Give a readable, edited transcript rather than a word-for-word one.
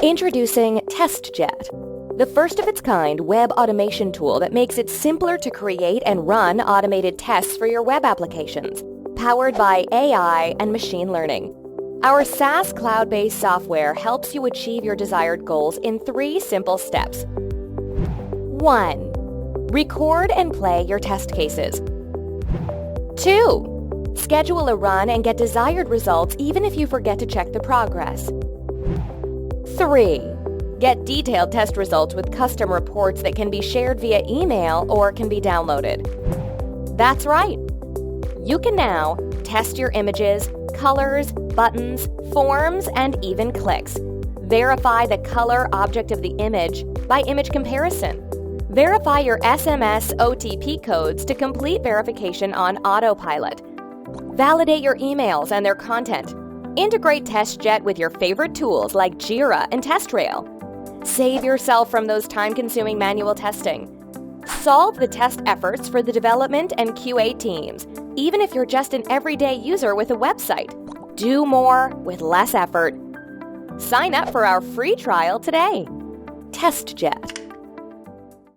Introducing TestJet, the first of its kind web automation tool that makes it simpler to create and run automated tests for your web applications, powered by AI and machine learning. Our SaaS cloud-based software helps you achieve your desired goals in 3 simple steps. 1. Record and play your test cases. 2. Schedule a run and get desired results even if you forget to check the progress. 3. Get detailed test results with custom reports that can be shared via email or can be downloaded. That's right! You can now test your images, colors, buttons, forms, and even clicks. Verify the color object of the image by image comparison. Verify your SMS OTP codes to complete verification on autopilot. Validate your emails and their content. Integrate TestJet with your favorite tools like Jira and TestRail. Save yourself from those time-consuming manual testing. Solve the test efforts for the development and QA teams, even if you're just an everyday user with a website. Do more with less effort. Sign up for our free trial today. TestJet.